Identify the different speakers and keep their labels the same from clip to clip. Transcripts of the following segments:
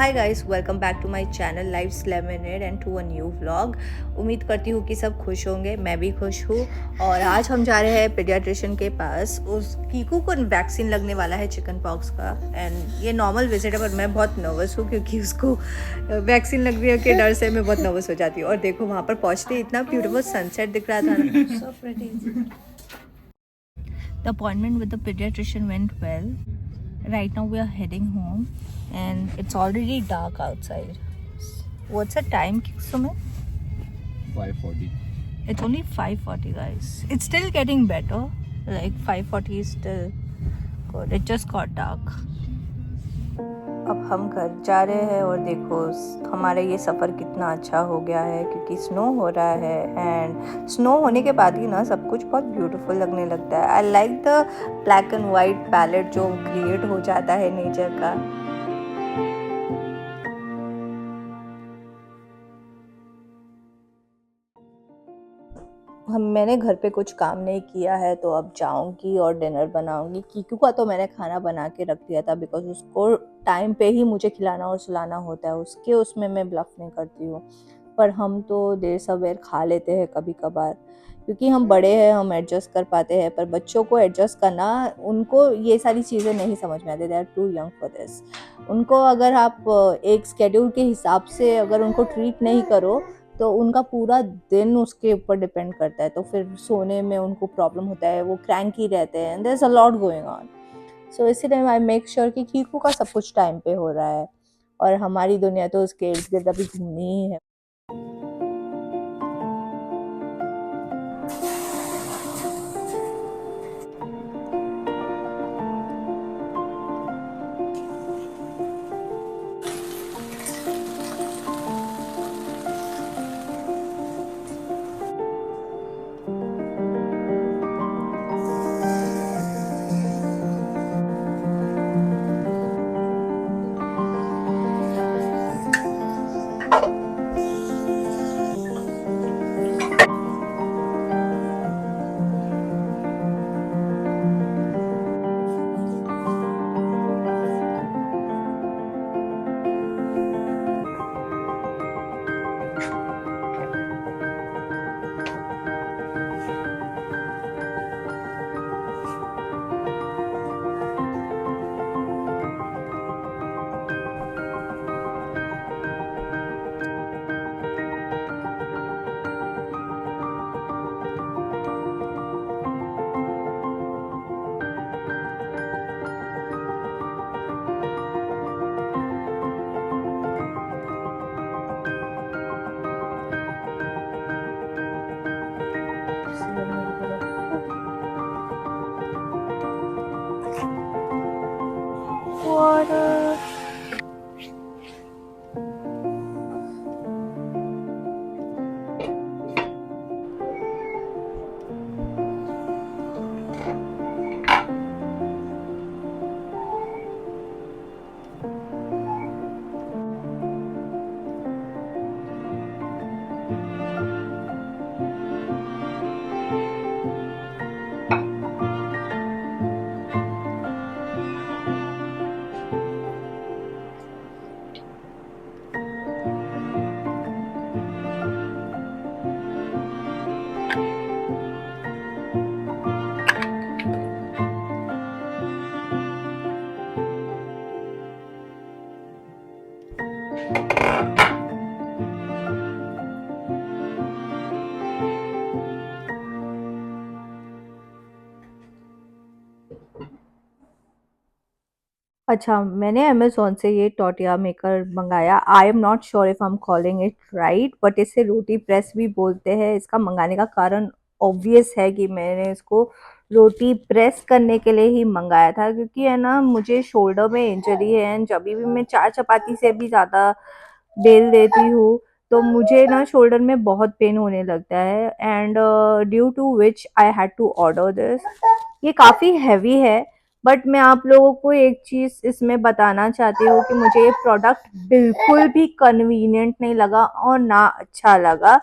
Speaker 1: Hi guys, welcome back to my channel lives lemonade and to a new vlog. उम्मीद करती हूँ कि सब खुश होंगे, मैं भी खुश हूँ। और आज हम जा रहे हैं पीडियाट्रिशियन के पास। उस कीकू को वैक्सीन लगने वाला है चिकन पॉक्स का। एंड ये नॉर्मल विजिट है, पर मैं बहुत नर्वस हूँ क्योंकि उसको वैक्सीन लगने के डर से मैं बहुत नर्वस हो जाती हूँ। और देखो वहाँ पर पहुँचते ही इतना ब्यूटीफुल सनसेट दिख रहा था ना, so pretty. The appointment with the pediatrician went well. Right now we are heading home and it's already dark outside. What's the time, Sumit?
Speaker 2: 5:40.
Speaker 1: It's only 5:40, guys. It's still getting better. Like 5:40 is still good. It just got dark. अब हम घर जा रहे हैं और देखो हमारा ये सफ़र कितना अच्छा हो गया है क्योंकि स्नो हो रहा है। एंड स्नो होने के बाद ही ना सब कुछ बहुत ब्यूटीफुल लगने लगता है। I like the black and white palette जो क्रिएट हो जाता है नेचर का। मैंने घर पे कुछ काम नहीं किया है तो अब जाऊंगी और डिनर बनाऊंगी। कीकू का तो मैंने खाना बना के रख दिया था बिकॉज उसको टाइम पे ही मुझे खिलाना और सुलाना होता है, उसके उसमें मैं ब्लफ नहीं करती हूँ। पर हम तो देर सवेर खा लेते हैं कभी कभार क्योंकि हम बड़े हैं, हम एडजस्ट कर पाते हैं। पर बच्चों को एडजस्ट करना, उनको ये सारी चीज़ें नहीं समझ में आती। They are too young for this. उनको अगर आप एक स्केड्यूल के हिसाब से अगर उनको ट्रीट नहीं करो तो उनका पूरा दिन उसके ऊपर डिपेंड करता है। तो फिर सोने में उनको प्रॉब्लम होता है, वो क्रैंकी रहते हैं and there is a lot going on. So इसीलिए आई मेक श्योर कि कीकू का सब कुछ टाइम पे हो रहा है और हमारी दुनिया तो उसके इर्द गिर्द अभी घूमनी ही है। Water. अच्छा, मैंने अमेज़न से ये टॉर्टिया मेकर मंगाया। आई am not sure if I am calling it right, but इसे रोटी प्रेस भी बोलते हैं। इसका मंगाने का कारण ऑब्वियस है कि मैंने इसको रोटी प्रेस करने के लिए ही मंगाया था क्योंकि है ना, मुझे शोल्डर में इंजरी है एंड जब भी मैं 4 चपाती से भी ज़्यादा बेल देती हूँ तो मुझे ना शोल्डर में बहुत पेन होने लगता है। And due to which I had to order this. ये काफ़ी हैवी है, बट मैं आप लोगों को एक चीज़ इसमें बताना चाहती हूँ कि मुझे ये प्रोडक्ट बिल्कुल भी कन्वीनियंट नहीं लगा और ना अच्छा लगा।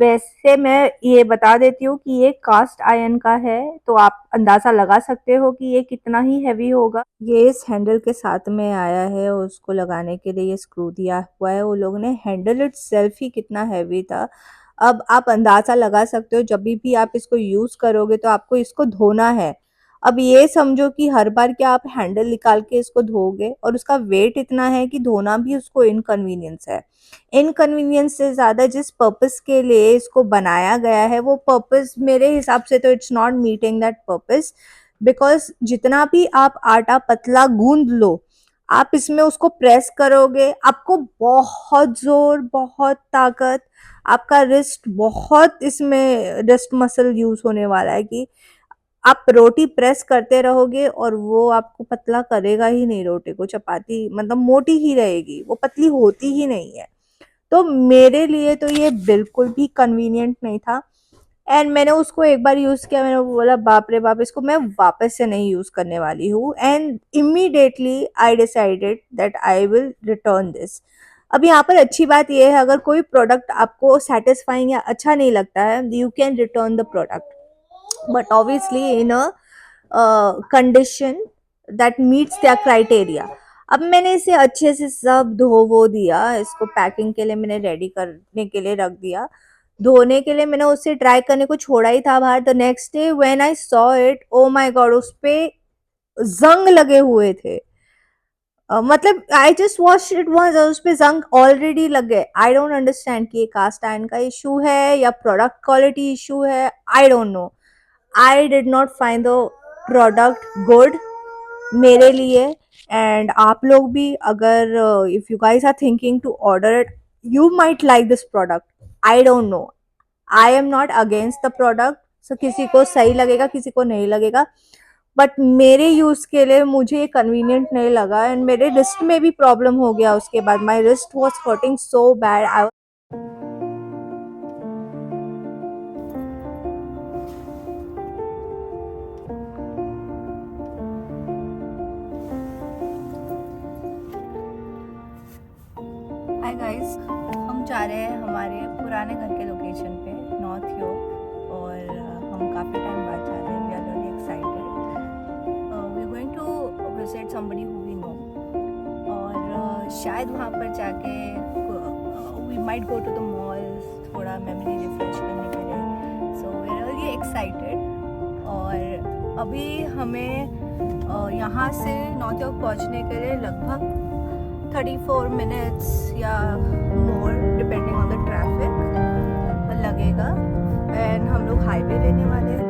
Speaker 1: वैसे मैं ये बता देती हूँ कि ये कास्ट आयरन का है, तो आप अंदाज़ा लगा सकते हो कि ये कितना ही हेवी होगा। ये इस हैंडल के साथ में आया है और उसको लगाने के लिए ये स्क्रू दिया हुआ है। वो लोगों ने हैंडल इटसेल्फ ही कितना हेवी था। अब आप अंदाज़ा लगा सकते हो जभी भी आप इसको यूज़ करोगे तो आपको इसको धोना है। अब ये समझो कि हर बार क्या आप हैंडल निकाल के इसको धोओगे, और उसका वेट इतना है कि धोना भी उसको इनकन्वीनियंस है। इनकन्वीनियंस से ज़्यादा जिस पर्पस के लिए इसको बनाया गया है वो पर्पस मेरे हिसाब से तो it's not meeting that purpose, because जितना भी आप आटा पतला गूंद लो, आप इसमें उसको प्रेस करोगे, आपको बहुत जोर, बहुत ताकत, आपका रिस्ट बहुत इसमें रिस्ट मसल यूज होने वाला है कि आप रोटी प्रेस करते रहोगे और वो आपको पतला करेगा ही नहीं। रोटी को चपाती मतलब मोटी ही रहेगी, वो पतली होती ही नहीं है। तो मेरे लिए तो ये बिल्कुल भी कन्वीनियंट नहीं था। एंड मैंने उसको एक बार यूज़ किया, मैंने बोला बाप रे बाप, इसको मैं वापस से नहीं यूज़ करने वाली हूँ। And immediately I decided that I will return this. अब यहाँ पर अच्छी बात यह है, अगर कोई प्रोडक्ट आपको सेटिस्फाइंग या अच्छा नहीं लगता है, you can return the product, but obviously in a condition that meets their criteria। अब मैंने इसे अच्छे से सब धो वो दिया, इसको पैकिंग के लिए मैंने रेडी करने के लिए रख दिया। धोने के लिए मैंने उसे ट्राई करने को छोड़ा ही था बाहर। The next day when I saw it, oh my god, उस पे जंग लगे हुए थे। मतलब I just wash it once, उस पे जंग ऑलरेडी लग गए। आई डोंट अंडरस्टैंड कि ये कास्ट आयरन का इशू है या प्रोडक्ट क्वालिटी इशू है, I don't know. I did not find the product good मेरे लिए। एंड आप लोग भी अगर if you guys are thinking to order it, you might like this product, I don't know. I am not against the product, so किसी को सही लगेगा किसी को नहीं लगेगा, बट मेरे यूज के लिए मुझे ये कन्वीनियंट नहीं लगा। एंड मेरे रिस्ट में भी प्रॉब्लम हो गया उसके बाद, my wrist was hurting so bad. Hi guys, हम जा रहे हैं हमारे पुराने घर के लोकेशन पे, नॉर्थ योर्क, और हम काफ़ी टाइम बाद जा रहे हैं। We are really excited. We are going to visit somebody who we know, और शायद वहाँ पर जाके we might go to the malls, थोड़ा मेमोरी रिफ्रेश करने के लिए। So we are really excited. और अभी हमें यहाँ से नॉर्थ योर्क पहुँचने के लिए लगभग 34 मिनट्स या मोर डिपेंडिंग ऑन द ट्रैफिक लगेगा। एंड हम लोग हाईवे लेने वाले हैं।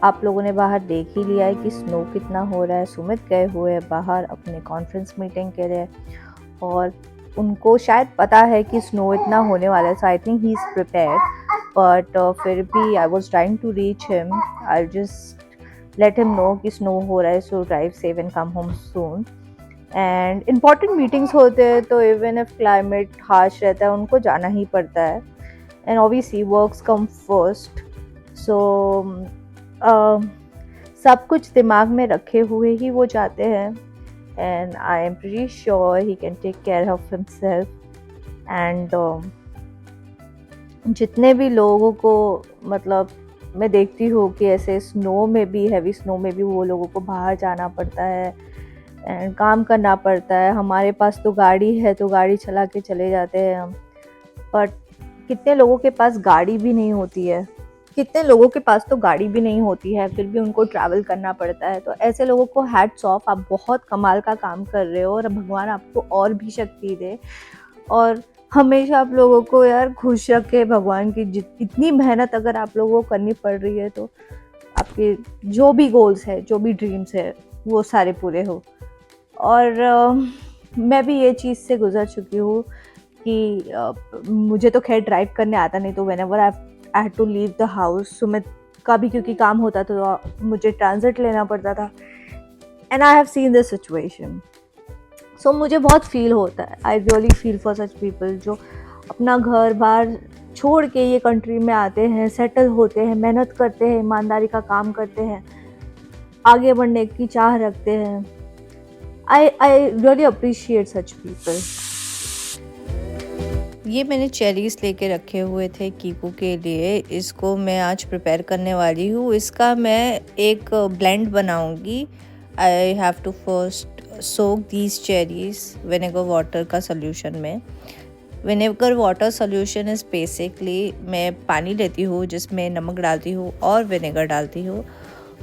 Speaker 1: आप लोगों ने बाहर देख ही लिया है कि स्नो कितना हो रहा है। सुमित गए हुए हैं बाहर अपने कॉन्फ्रेंस मीटिंग के लिए और उनको शायद पता है कि स्नो इतना होने वाला है, so I think he is prepared. But फिर भी I was trying to reach him, I just let him know कि स्नो हो रहा है, so drive safe and come home soon. And important meetings होते हैं तो इवन इफ क्लाइमेट हार्श रहता है उनको जाना ही पड़ता है, and obviously works come first. So सब कुछ दिमाग में रखे हुए ही वो जाते हैं, and I am pretty sure he can take care of himself. And जितने भी लोगों को मतलब मैं देखती हूँ कि ऐसे स्नो में भी, हैवी स्नो में भी वो लोगों को बाहर जाना पड़ता है एंड काम करना पड़ता है। हमारे पास तो गाड़ी है तो गाड़ी चला के चले जाते हैं हम, बट कितने लोगों के पास गाड़ी भी नहीं होती है, कितने लोगों के पास तो गाड़ी भी नहीं होती है फिर भी उनको ट्रैवल करना पड़ता है। तो ऐसे लोगों को हैट्स ऑफ, आप बहुत कमाल का काम कर रहे हो और भगवान आपको और भी शक्ति दे और हमेशा आप लोगों को यार खुश रखे भगवान की। इतनी मेहनत अगर आप लोगों को करनी पड़ रही है तो आपके जो भी गोल्स है, जो भी ड्रीम्स है, वो सारे पूरे हो। और मैं भी ये चीज़ से गुजर चुकी हूँ कि मुझे तो खैर ड्राइव करने आता नहीं, तो whenever I had to leave the house, Sumit का भी क्योंकि काम होता था तो मुझे ट्रांजिट लेना पड़ता था, and I have seen this situation. So मुझे बहुत फील होता है, I really feel for such people जो अपना घर बार छोड़ के ये कंट्री में आते हैं, सेटल होते हैं, मेहनत करते हैं, ईमानदारी का काम करते हैं, आगे बढ़ने की चाह रखते हैं। I really appreciate such people. ये मैंने चेरीज़ लेके रखे हुए थे कीकू के लिए, इसको मैं आज प्रिपेयर करने वाली हूँ। इसका मैं एक ब्लेंड बनाऊँगी। I have to first soak these cherries vinegar water का सोल्यूशन में। Vinegar water solution is basically मैं पानी लेती हूँ जिसमें नमक डालती हूँ और विनेगर डालती हूँ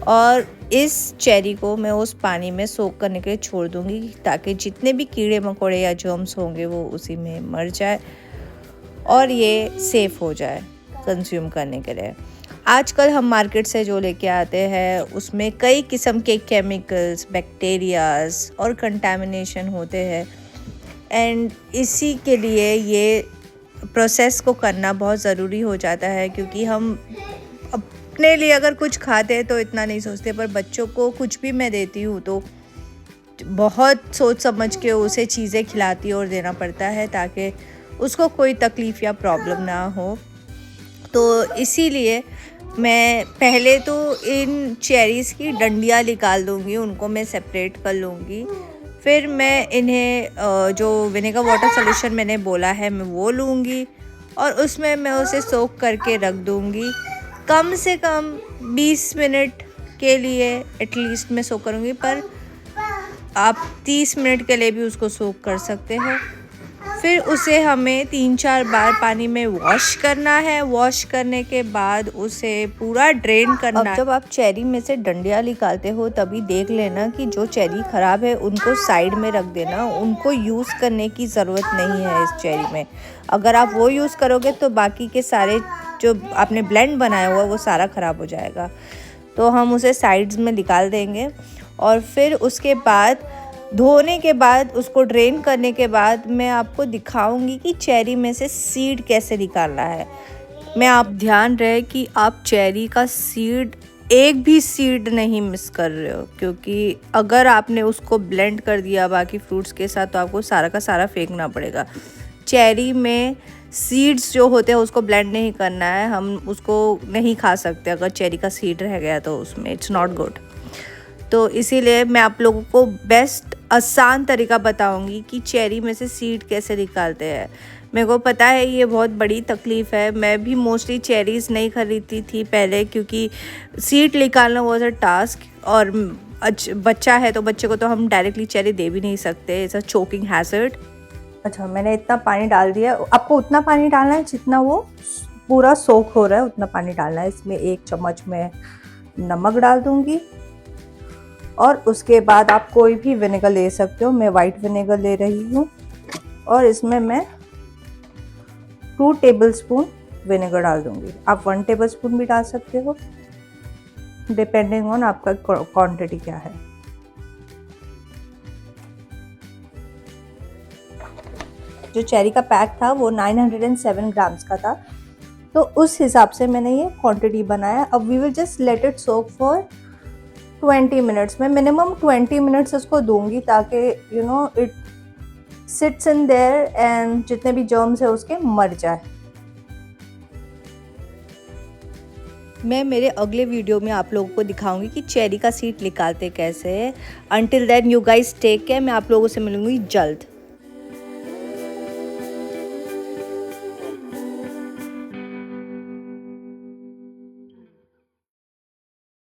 Speaker 1: और इस चेरी को मैं उस पानी में सोक करने के लिए छोड़ दूँगी ताकि जितने भी कीड़े मकोड़े या जर्म्स होंगे वो उसी में मर जाए और ये सेफ़ हो जाए कंज्यूम करने के लिए। आजकल हम मार्केट से जो लेके आते हैं उसमें कई किस्म के केमिकल्स, बैक्टीरियाज और कंटामिनेशन होते हैं, एंड इसी के लिए ये प्रोसेस को करना बहुत ज़रूरी हो जाता है क्योंकि हम अपने लिए अगर कुछ खाते हैं तो इतना नहीं सोचते, पर बच्चों को कुछ भी मैं देती हूँ तो बहुत सोच समझ के उसे चीज़ें खिलाती और देना पड़ता है ताकि उसको कोई तकलीफ़ या प्रॉब्लम ना हो। तो इसीलिए मैं पहले तो इन चेरीज़ की डंडियाँ निकाल दूँगी, उनको मैं सेपरेट कर लूँगी। फिर मैं इन्हें जो विनेगर वाटर सोल्यूशन मैंने बोला है मैं वो लूँगी और उसमें मैं उसे सोक करके रख दूँगी। कम से कम 20 मिनट के लिए एटलीस्ट मैं सोक करूँगी, पर आप 30 मिनट के लिए भी उसको सोक कर सकते हैं। फिर उसे हमें 3-4 बार पानी में वॉश करना है। वॉश करने के बाद उसे पूरा ड्रेन करना है। अब जब आप चेरी में से डंडियाँ निकालते हो तभी देख लेना कि जो चेरी ख़राब है उनको साइड में रख देना, उनको यूज़ करने की ज़रूरत नहीं है इस चेरी में। अगर आप वो यूज़ करोगे तो बाकी के सारे जो आपने ब्लेंड बनाया हुआ वो सारा ख़राब हो जाएगा, तो हम उसे साइड्स में निकाल देंगे। और फिर उसके बाद धोने के बाद उसको ड्रेन करने के बाद मैं आपको दिखाऊंगी कि चेरी में से सीड कैसे निकालना है। मैं आप ध्यान रहे कि आप चेरी का सीड, एक भी सीड नहीं मिस कर रहे हो, क्योंकि अगर आपने उसको ब्लेंड कर दिया बाकी फ्रूट्स के साथ तो आपको सारा का सारा फेंकना पड़ेगा। चेरी में सीड्स जो होते हैं उसको ब्लेंड नहीं करना है, हम उसको नहीं खा सकते अगर चेरी का सीड रह गया तो उसमें, इट्स नॉट गुड। तो इसीलिए मैं आप लोगों को बेस्ट आसान तरीका बताऊंगी कि चेरी में से सीड कैसे निकालते हैं। मेरे को पता है ये बहुत बड़ी तकलीफ़ है, मैं भी मोस्टली चेरीज़ नहीं खरीदती थी पहले क्योंकि सीड निकालना वॉज अ टास्क, और बच्चा है तो बच्चे को तो हम डायरेक्टली चेरी दे भी नहीं सकते, इट्स अ चोकिंग हैज़र्ड। अच्छा, मैंने इतना पानी डाल दिया, आपको उतना पानी डालना है जितना वो पूरा सोख हो रहा है उतना पानी डालना है। इसमें 1 चम्मच में नमक डाल दूँगी और उसके बाद आप कोई भी विनेगर ले सकते हो, मैं वाइट विनेगर ले रही हूँ और इसमें मैं 2 टेबलस्पून विनेगर डाल दूँगी। आप 1 टेबलस्पून भी डाल सकते हो। डिपेंडिंग ऑन आपका क्वांटिटी क्या है। जो चेरी का पैक था वो 907 ग्राम्स का था, तो उस हिसाब से मैंने ये क्वांटिटी बनाया। अब we will just let it soak for 20 minutes. मैं मिनिमम 20 मिनट्स उसको दूंगी ताकि you know it sits in there and जितने भी जर्म्स है उसके मर जाए। मैं मेरे अगले वीडियो में आप लोगों को दिखाऊंगी कि चेरी का सीड निकालते कैसे है। Until then you guys take care. मैं आप लोगों से मिलूंगी जल्द।